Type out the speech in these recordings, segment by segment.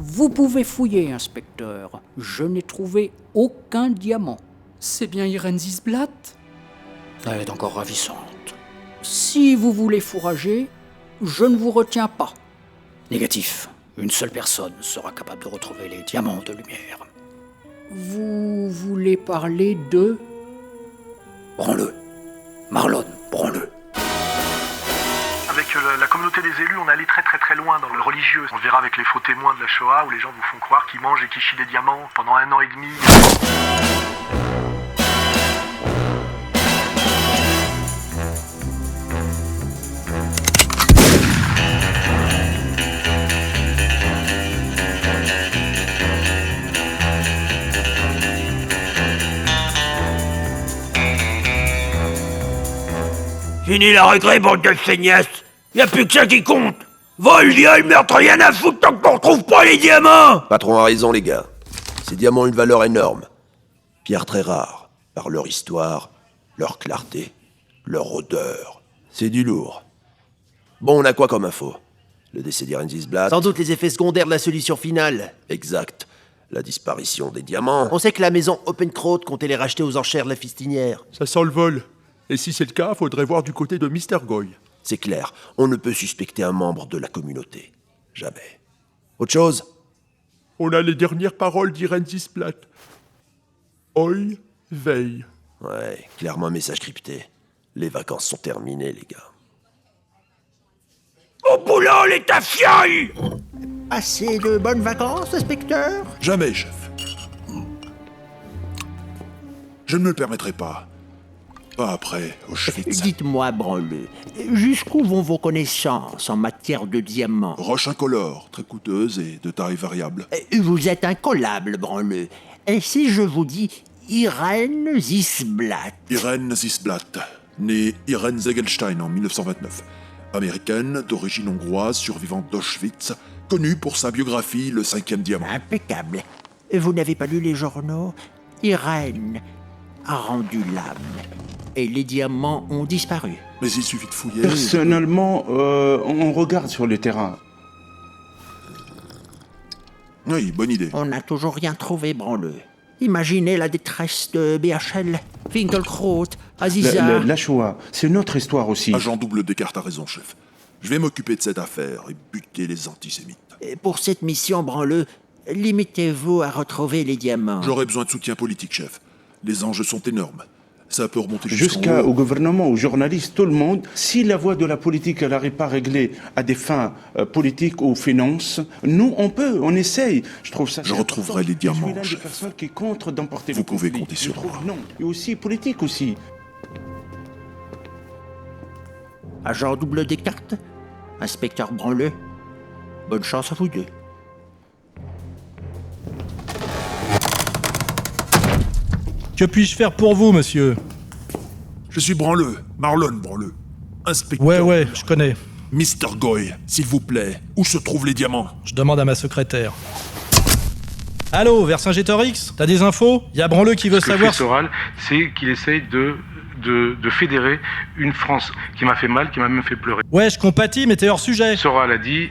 Vous pouvez fouiller, inspecteur. Je n'ai trouvé aucun diamant. C'est bien Irène Zisblatt? Elle est encore ravissante. Si vous voulez fourrager, je ne vous retiens pas. Négatif. Une seule personne sera capable de retrouver les diamants de lumière. Vous voulez parler de... Branle-le. Marlon, branle-le. Avec la communauté des élus, on est allé très très très loin dans le religieux. On le verra avec les faux témoins de la Shoah où les gens vous font croire qu'ils mangent et qu'ils chient des diamants pendant 1 an et demi. Fini la récré, bande de feignasses. Y'a plus que ça qui compte. Vol, viol, meurtre, rien à foutre tant qu'on retrouve pas les diamants. Patron a raison, les gars. Ces diamants ont une valeur énorme. Pierres très rares, par leur histoire, leur clarté, leur odeur. C'est du lourd. Bon, on a quoi comme info? Le décès d'Irène Zisblatt. Sans doute les effets secondaires de la solution finale. Exact. La disparition des diamants. On sait que la maison Oppenkraut comptait les racheter aux enchères de la fistinière. Ça sent le vol. Et si c'est le cas, faudrait voir du côté de Mr. Goy. C'est clair, on ne peut suspecter un membre de la communauté. Jamais. Autre chose? On a les dernières paroles d'Irène Zisblatt. Oi, veille. Ouais, clairement un message crypté. Les vacances sont terminées, les gars. Au boulot, les tafioles. Assez de bonnes vacances, inspecteur? Jamais, chef. Je ne me le permettrai pas. Pas après Auschwitz. Dites-moi, branleux, jusqu'où vont vos connaissances en matière de diamants? Roche incolore, très coûteuse et de taille variable. Vous êtes incollable, branleux. Et si je vous dis Irène Zisblatt? Irène Zisblatt, née Irène Zegelstein en 1929. Américaine, d'origine hongroise, survivante d'Auschwitz, connue pour sa biographie Le 5e diamant. Impeccable. Vous n'avez pas lu les journaux? Irène a rendu l'âme. Et les diamants ont disparu. Mais il suffit de fouiller. Personnellement, on regarde sur le terrain. Oui, bonne idée. On n'a toujours rien trouvé, branleux. Imaginez la détresse de BHL, Finkelkraut, Aziza... La Shoah, c'est notre histoire aussi. Agent double Descartes a raison, chef. Je vais m'occuper de cette affaire et buter les antisémites. Et pour cette mission, branleux, limitez-vous à retrouver les diamants. J'aurai besoin de soutien politique, chef. Les enjeux sont énormes. Ça peut remonter jusqu'au Jusqu'au gouvernement, aux journalistes, tout le monde. Si la voie de la politique n'arrive pas à régler à des fins politiques ou finances, nous, on essaye. Je trouve ça... Je retrouverai les diamants, Je suis l'un des chef. personnes qui contre d'emporter Vous le pouvez conflit. compter sur Je trouve moi. non. Et aussi politique aussi. Agent double Descartes, inspecteur branleux, bonne chance à vous deux. Que puis-je faire pour vous, monsieur? Je suis Branleux, Marlon Branleux. Inspecteur. Ouais, je connais. Mr. Goy, s'il vous plaît, où se trouvent les diamants? Je demande à ma secrétaire. Allô, Vercingétorix? T'as des infos? Y a Branleux qui veut savoir... Soral, c'est qu'il essaye de fédérer une France qui m'a fait mal, qui m'a même fait pleurer. Ouais, je compatis, mais t'es hors sujet. Soral a dit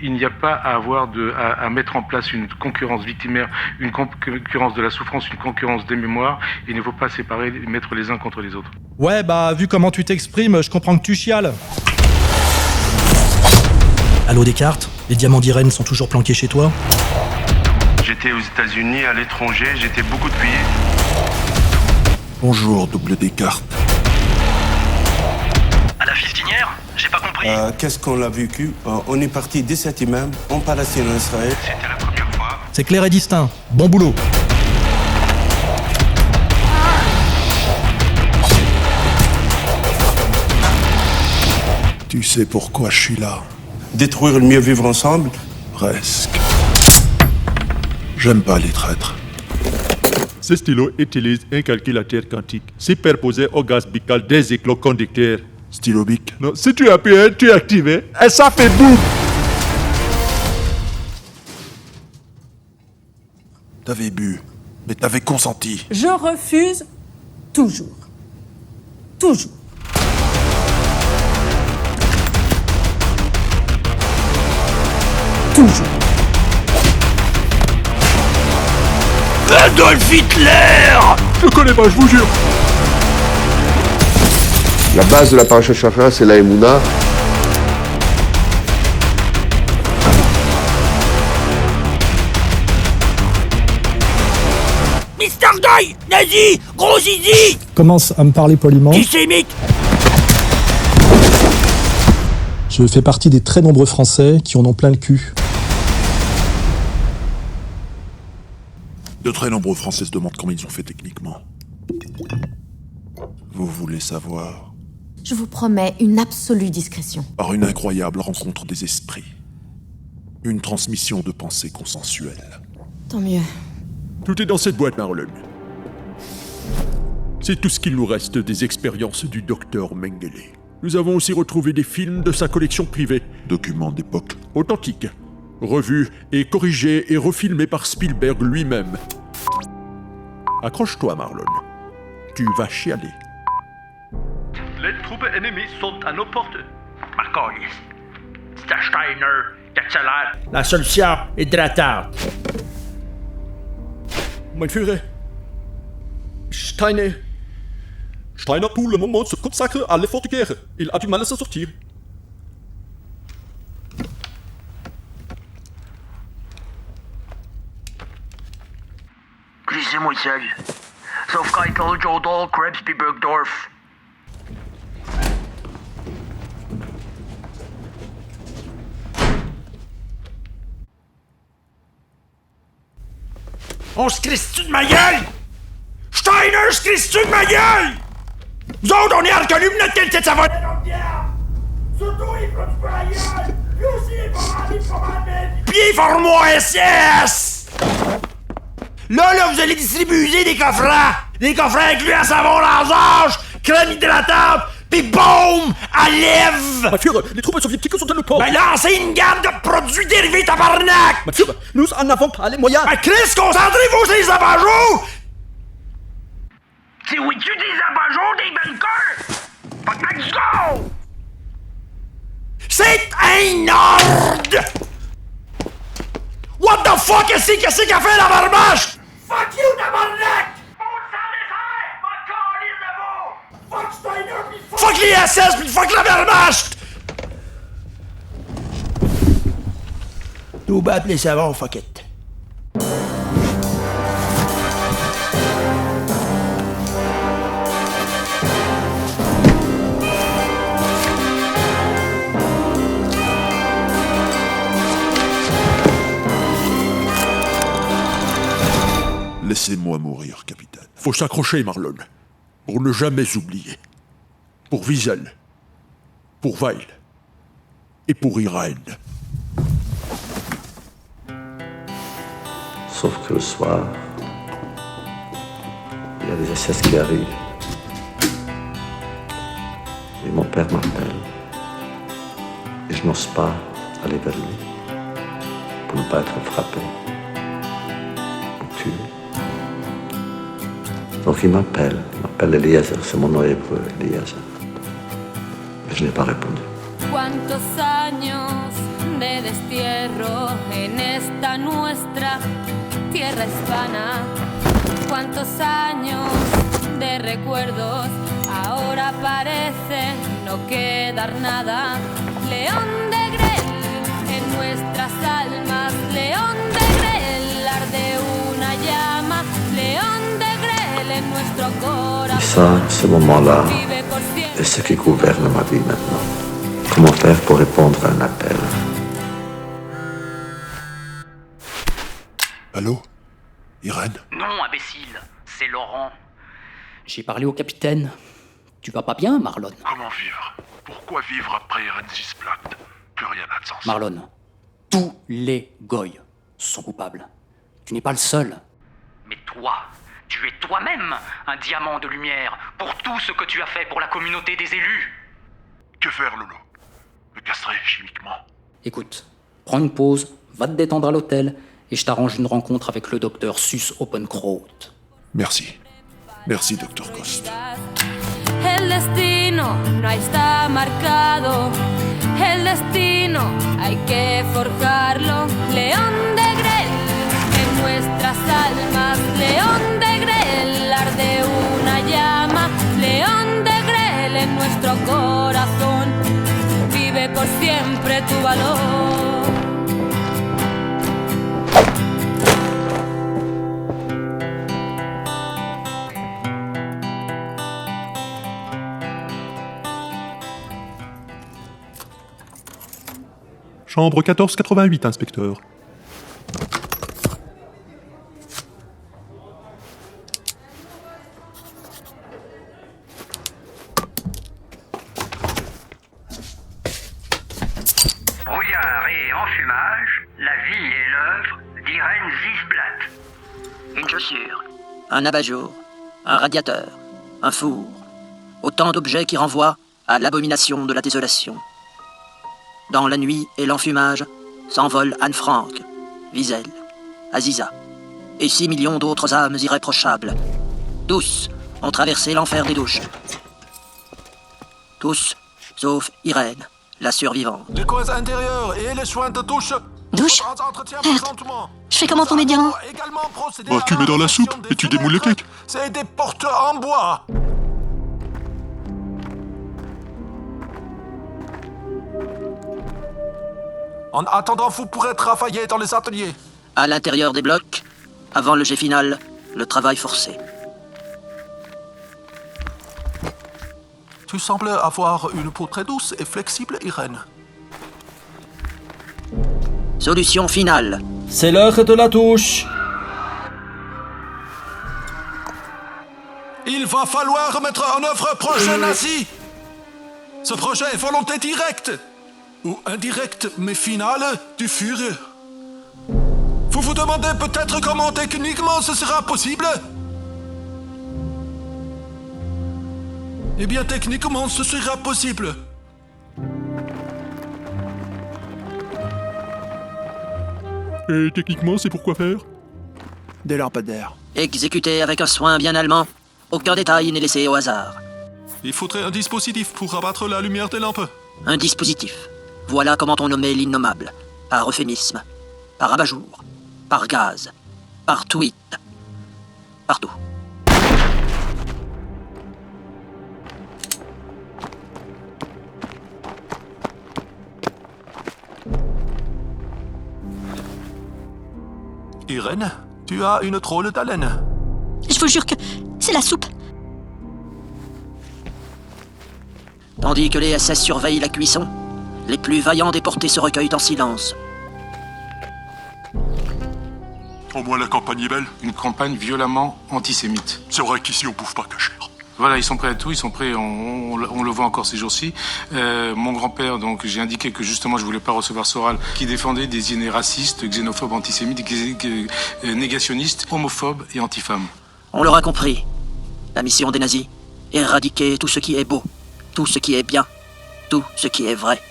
il n'y a pas à mettre en place une concurrence victimaire, une concurrence de la souffrance, une concurrence des mémoires. Il ne faut pas séparer, mettre les uns contre les autres. Ouais, bah, vu comment tu t'exprimes, je comprends que tu chiales. Allô, Descartes? Les diamants d'Irène sont toujours planqués chez toi? J'étais aux États-Unis, à l'étranger, j'étais beaucoup depuis. Bonjour, double Descartes. À la fistinière? J'ai pas compris. Qu'est-ce qu'on a vécu? On est parti 17 imams en Palestine, en Israël. C'était la première fois. C'est clair et distinct. Bon boulot. Tu sais pourquoi je suis là? Détruire le mieux vivre ensemble? Presque. J'aime pas les traîtres. Ce stylo utilise un calculateur quantique superposé au gaz bical des éclats conducteurs. Stylo bic? Non, si tu appuies, tu es activé, et ça fait boum! T'avais bu, mais t'avais consenti. Je refuse toujours. Toujours. Toujours. Adolf Hitler! Je connais pas, je vous jure. La base de la paracha Shachar, c'est la Emouna. Mr. Guy! Nazi! Gros zizi! Commence à me parler poliment. Antisémite! Je fais partie des très nombreux Français qui en ont plein le cul. De très nombreux Français se demandent comment ils ont fait techniquement. Vous voulez savoir? Je vous promets une absolue discrétion. Par une incroyable rencontre des esprits. Une transmission de pensées consensuelles. Tant mieux. Tout est dans cette boîte, Marlon. C'est tout ce qu'il nous reste des expériences du docteur Mengele. Nous avons aussi retrouvé des films de sa collection privée. Documents d'époque. Authentiques. Revus et corrigés et refilmés par Spielberg lui-même. Accroche-toi, Marlon. Tu vas chialer. Les troupes ennemies sont à nos portes. Marconi. Steiner. Excellent. La solution hydratante. Mein Führer. Steiner pour le moment se consacre à l'effort de guerre. Il a du mal à s'en sortir. Glissez-moi seul. Sauf Keitel, Jodol, Krebsby, Bergdorf. On se crisse-tu de ma gueule? Steiner se crisse-tu de ma gueule? Nous autres, on est reconnus pour notre qualité de savoir. Surtout, il prend du la gueule. Lui aussi, il est Pieds forme-moi SS! Là, vous allez distribuer des coffrets. Des coffrets incluant à savon lasage, crème hydratante, pis boum! À lèvres! Mein Führer, les troupes soviétiques sont à nos portes. Ben lancez une gamme de produits dérivés, tabarnak! Mein Führer, nous en avons pas les moyens. Ben Chris, concentrez-vous sur les abat-jours! C'est oui-tu des abat-jours, des bunkers? Fuck, let's go! C'est un ordre! What the fuck, qu'est-ce qu'a fait la barbache? Fuck you, tabarnak! Fuck Steiner, fuck les SS, pis fuck la Wehrmacht! Tout bat les savants, fuck it. Laissez-moi mourir, capitaine. Faut s'accrocher, Marlon. Pour ne jamais oublier. Pour Wiesel. Pour Weil. Et pour Irène. Sauf que le soir, il y a des SS qui arrivent. Et mon père m'appelle. Et je n'ose pas aller vers lui. Pour ne pas être frappé. Ou tué. Donc il m'appelle Eliezer, c'est mon nom hébreu, Eliezer. Mais je n'ai pas répondu. Cuántos años de destierro en esta nuestra tierra hispana. Cuántos años de recuerdos, ahora parece no quedar nada. León de Grel en nuestras almas, León de Grel arde una llama, León de Grel en nuestro corazón. Et ça, ce moment-là, est ce qui gouverne ma vie maintenant. Comment faire pour répondre à un appel? Allô? Irène? Non, imbécile, c'est Laurent. J'ai parlé au capitaine. Tu vas pas bien, Marlon? Comment vivre? Pourquoi vivre après Irène Zisblatt? Plus rien n'a de sens. Marlon, tous les Goy sont coupables. Tu n'es pas le seul. Mais toi, tu es toi-même un diamant de lumière pour tout ce que tu as fait pour la communauté des élus. Que faire, Lolo? Me castrer chimiquement? Écoute, prends une pause, va te détendre à l'hôtel, et je t'arrange une rencontre avec le docteur Sus Oppenkraut. Merci. Merci, Dr. Coste. El destino no está marcado, el destino hay que forjarlo. León de Grel en nuestra nuestras almas. León de Grel arde una llama, León de Grel en nuestro corazón, vive por siempre tu valor. Chambre 1488, inspecteur. Brouillard et enfumage, la vie et l'œuvre d'Irène Zisblatt. Une chaussure, un abat-jour, un radiateur, un four, autant d'objets qui renvoient à l'abomination de la désolation. Dans la nuit et l'enfumage s'envolent Anne Frank, Wiesel, Aziza et 6 millions d'autres âmes irréprochables. Tous ont traversé l'enfer des douches. Tous, sauf Irène, la survivante. Les coins intérieurs et les soins de douche. Douche? Merde. Je fais comment pour mes diamants? Bah, tu mets dans la soupe et tu démoules les cakes. C'est des portes en bois. En attendant, vous pourrez travailler dans les ateliers. À l'intérieur des blocs, avant le jet final, le travail forcé. Tu sembles avoir une peau très douce et flexible, Irène. Solution finale. C'est l'heure de la touche. Il va falloir mettre en œuvre un projet nazi. Ce projet est volonté directe ou indirecte, mais finale du Führer. Vous vous demandez peut-être comment techniquement ce sera possible? Eh bien, techniquement, ce sera possible. Et techniquement, c'est pour quoi faire? Des lampadaires. Exécuté avec un soin bien allemand, aucun détail n'est laissé au hasard. Il faudrait un dispositif pour abattre la lumière des lampes. Un dispositif. Voilà comment on nommait l'innommable. Par euphémisme, par abat-jour, par gaz, par tweet, partout. Irène, tu as une drôle d'haleine. Je vous jure que c'est la soupe. Tandis que les SS surveillent la cuisson, les plus vaillants déportés se recueillent en silence. Au moins la campagne est belle. Une campagne violemment antisémite. C'est vrai qu'ici on bouffe pas cachère. Voilà, ils sont prêts à tout, ils sont prêts, on le voit encore ces jours-ci. Mon grand-père, donc, j'ai indiqué que justement je voulais pas recevoir Soral, qui défendait des idées racistes, xénophobes, antisémites, négationnistes, homophobes et antifemmes. On l'aura compris. La mission des nazis, éradiquer tout ce qui est beau, tout ce qui est bien, tout ce qui est vrai.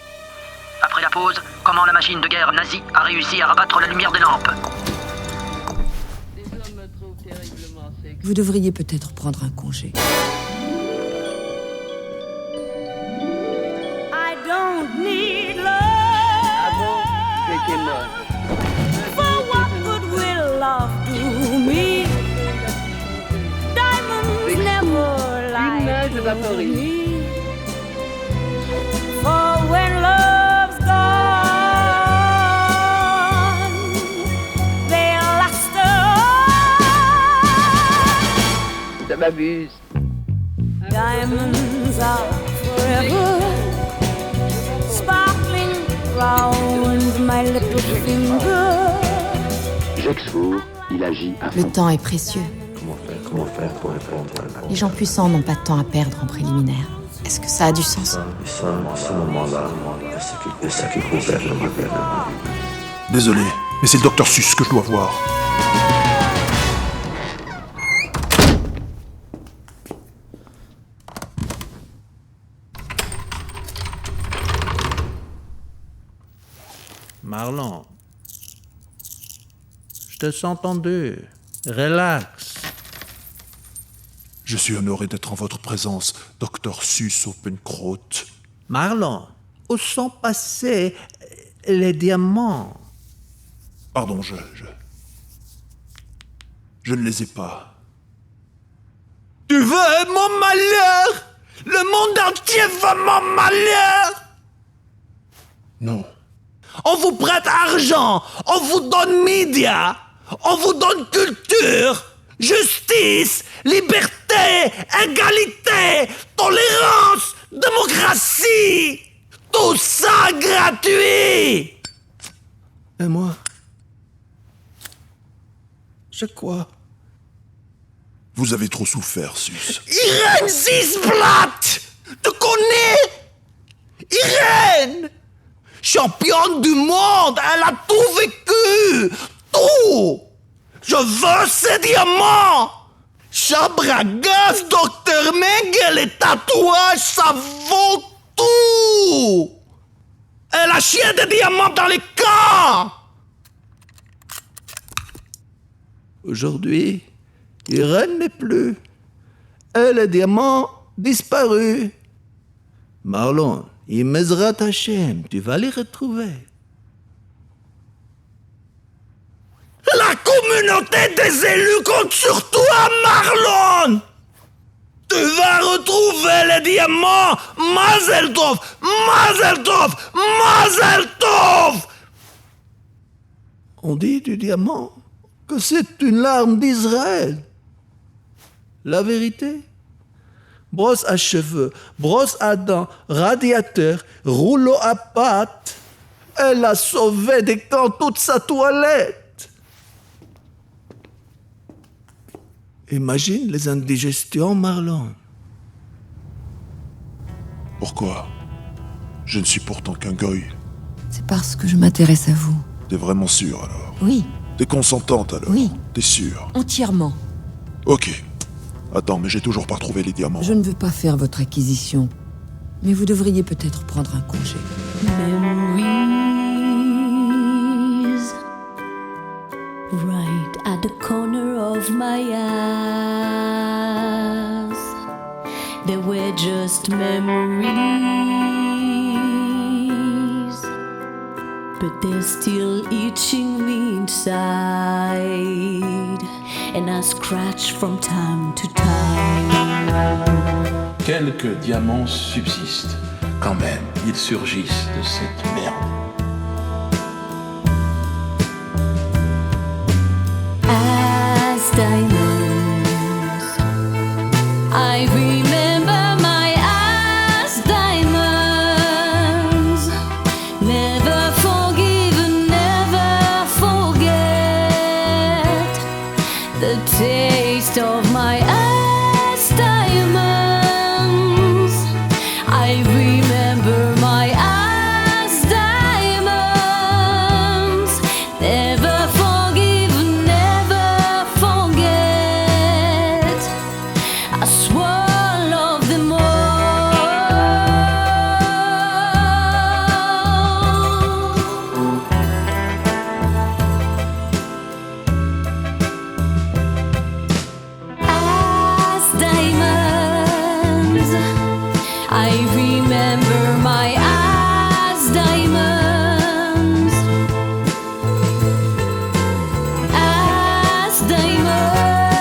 Après la pause, comment la machine de guerre nazie a réussi à rabattre la lumière des lampes. Vous devriez peut-être prendre un congé. I don't need love. For what good will love do me? Diamonds never lie to me. For when love's gone, they last on. Ça m'abuse. Diamonds are forever sparkling round my little finger. Jacques Four, il agit à Le fond. temps est précieux. Comment faire pour répondre à la Les gens puissants n'ont pas de temps à perdre en préliminaire. Est-ce que ça a du sens? Et ça, en ce moment-là, de ce qui gouverne le gouvernement. Désolé, mais c'est le docteur Sus que je dois voir. Marlon, je te sens tendu. Relax. Je suis honoré d'être en votre présence, docteur Sus Openkraut. Marlon, où sont passés les diamants? Pardon, Je ne les ai pas. Tu veux mon malheur? Le monde entier veut mon malheur? Non. On vous prête argent, on vous donne médias, on vous donne culture, justice, liberté, égalité, tolérance, démocratie. Tout ça gratuit. Et moi? C'est quoi? Vous avez trop souffert, Sus. Irène Zisblatt! Tu connais? Irène! Championne du monde, elle a tout vécu! Tout! Je veux ces diamants! Chambre à gaz, Dr Mengele, les tatouages, ça vaut tout! Elle a chié des diamants dans les camps! Aujourd'hui, Irène n'est plus. Et les diamants disparus. Marlon, Imezrat Hashem, tu vas les retrouver. La communauté des élus compte sur toi, Marlon! Tu vas retrouver les diamants! Mazel tov! Mazel tov! Mazel tov! On dit du diamant que c'est une larme d'Israël. La vérité? Brosse à cheveux, brosse à dents, radiateur, rouleau à pâte. Elle a sauvé des camps toute sa toilette. Imagine les indigestions, Marlon. Pourquoi? Je ne suis pourtant qu'un goy. C'est parce que je m'intéresse à vous. T'es vraiment sûre alors? Oui. T'es consentante alors? Oui. T'es sûre? Entièrement. Ok. Attends, mais j'ai toujours pas retrouvé les diamants. Je ne veux pas faire votre acquisition, mais vous devriez peut-être prendre un congé. Memories right at the corner of my eyes. They were just memories, but they're still itching me inside, and I scratch from time to time. Quelques diamants subsistent. Quand même, ils surgissent de cette merde. As diamonds, I remember my as diamonds. Never forgive and never forget the taste of my as diamonds. I remember my as diamonds. Never forgive and never forget. I swallow them all. As diamonds, I remember my as diamonds. As diamonds,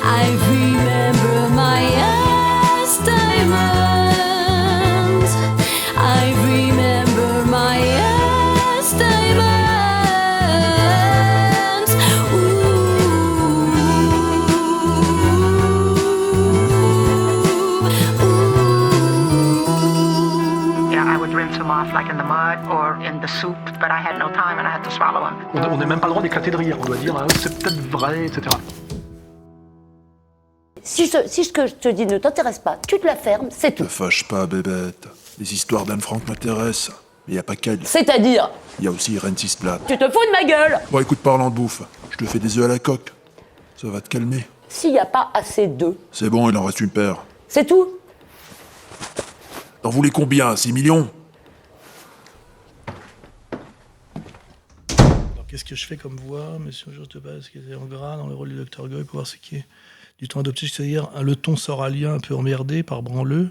I remember my as diamonds. I remember my as diamonds. Yeah, I would rinse them off like in the mud or in the soup, but I had no time and I had to swallow them. On n'a même pas le droit d'éclater de rire, on doit dire ah, c'est peut-être vrai, etc. Si ce que je te dis ne t'intéresse pas, tu te la fermes, c'est tout. Te fâche pas, bébête. Les histoires d'Anne Frank m'intéressent. Mais y a pas qu'elle. C'est-à-dire? Y a aussi Irène Zisblatt. Tu te fous de ma gueule? Bon, écoute, parlant de bouffe, je te fais des œufs à la coque. Ça va te calmer. S'il n'y a pas assez d'œufs, C'est bon, il en reste une paire. c'est tout. T'en voulais combien? 6 millions? Alors, qu'est-ce que je fais comme voix, monsieur Georges de Base, qui est en gras dans le rôle du Dr Goy, pour voir ce qui est du ton adopté, c'est-à-dire le ton soralien un peu emmerdé par branleux.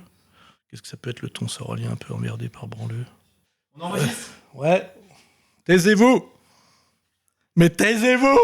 Qu'est-ce que ça peut être le ton soralien un peu emmerdé par branleux? On enregistre? Ouais. Taisez-vous! Mais taisez-vous!